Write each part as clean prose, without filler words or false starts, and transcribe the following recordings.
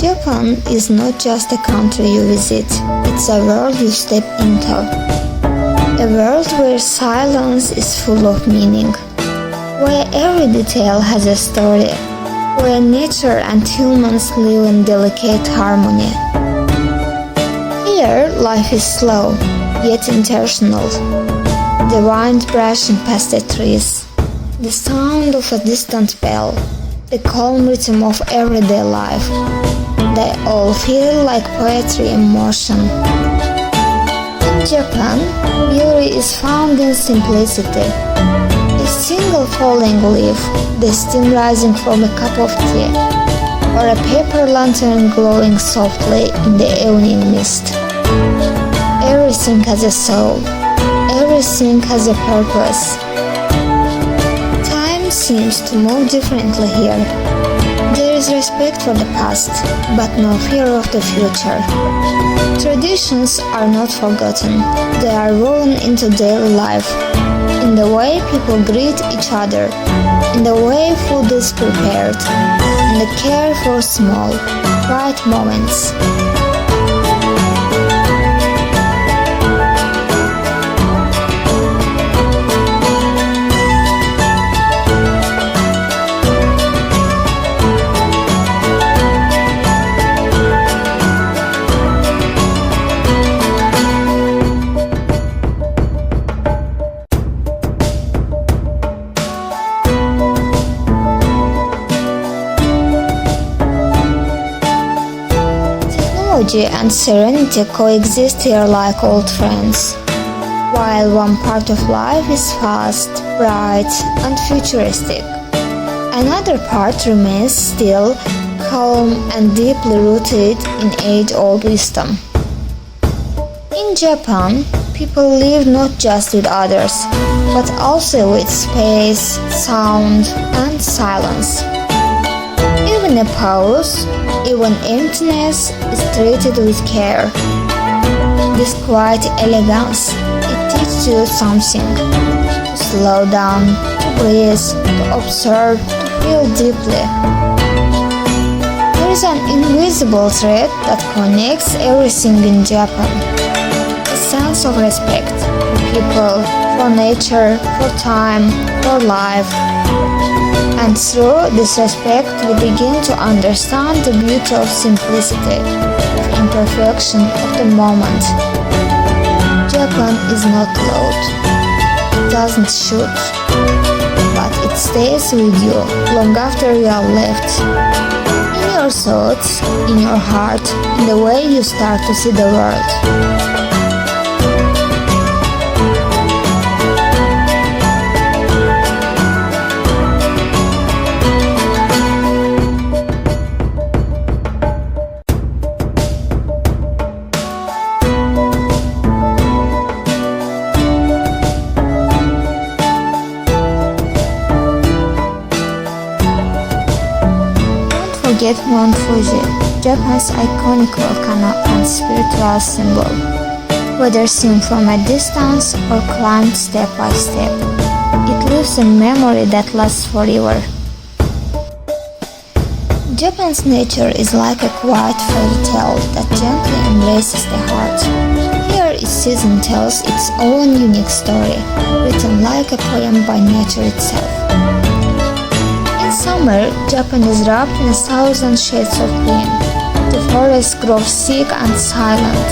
Japan is not just a country you visit, it's a world you step into. A world where silence is full of meaning, where every detail has a story, where nature and humans live in delicate harmony. Here, life is slow, yet intentional. The wind brushing past the trees, the sound of a distant bell, the calm rhythm of everyday life. They all feel like poetry in motion. In Japan, beauty is found in simplicity. A single falling leaf, the steam rising from a cup of tea, or a paper lantern glowing softly in the evening mist. Everything has a soul. Everything has a purpose. Time seems to move differently here. There is respect for the past, but no fear of the future. Traditions are not forgotten. They are woven into daily life, in the way people greet each other, in the way food is prepared, in the care for small, quiet moments. Technology and serenity coexist here like old friends. While one part of life is fast, bright, and futuristic, another part remains still, calm, and deeply rooted in age-old wisdom. In Japan, people live not just with others, but also with space, sound, and silence. Even a pause, even emptiness, is treated with care. This quiet elegance, it teaches you something: to slow down, to breathe, to observe, to feel deeply. There is an invisible thread that connects everything in Japan. A sense of respect for people, for nature, for time, for life. And through this respect, we begin to understand the beauty of simplicity, of imperfection, of the moment. Japan is not loud. It doesn't shoot. But it stays with you long after you are left. In your thoughts, in your heart, in the way you start to see the world. Forget Mount Fuji, Japan's iconic volcano and spiritual symbol. Whether seen from a distance or climbed step by step, it leaves a memory that lasts forever. Japan's nature is like a quiet fairy tale that gently embraces the heart. Here each season tells its own unique story, written like a poem by nature itself. In summer, Japan is wrapped in 1,000 shades of green. The forest grows thick and silent.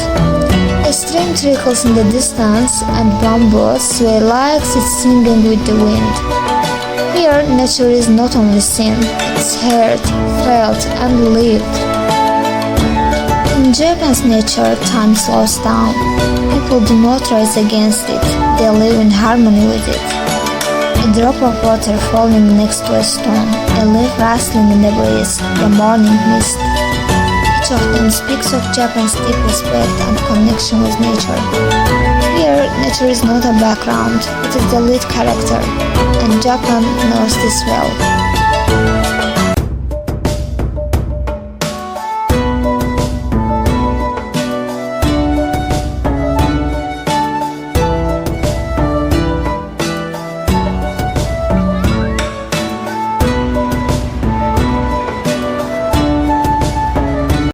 A stream trickles in the distance and bamboo sway like it's singing with the wind. Here, nature is not only seen, it's heard, felt, and lived. In Japan's nature, time slows down. People do not race against it, they live in harmony with it. A drop of water falling next to a stone, a leaf rustling in the breeze, the morning mist. Each of them speaks of Japan's deep respect and connection with nature. Here, nature is not a background, it is the lead character, and Japan knows this well.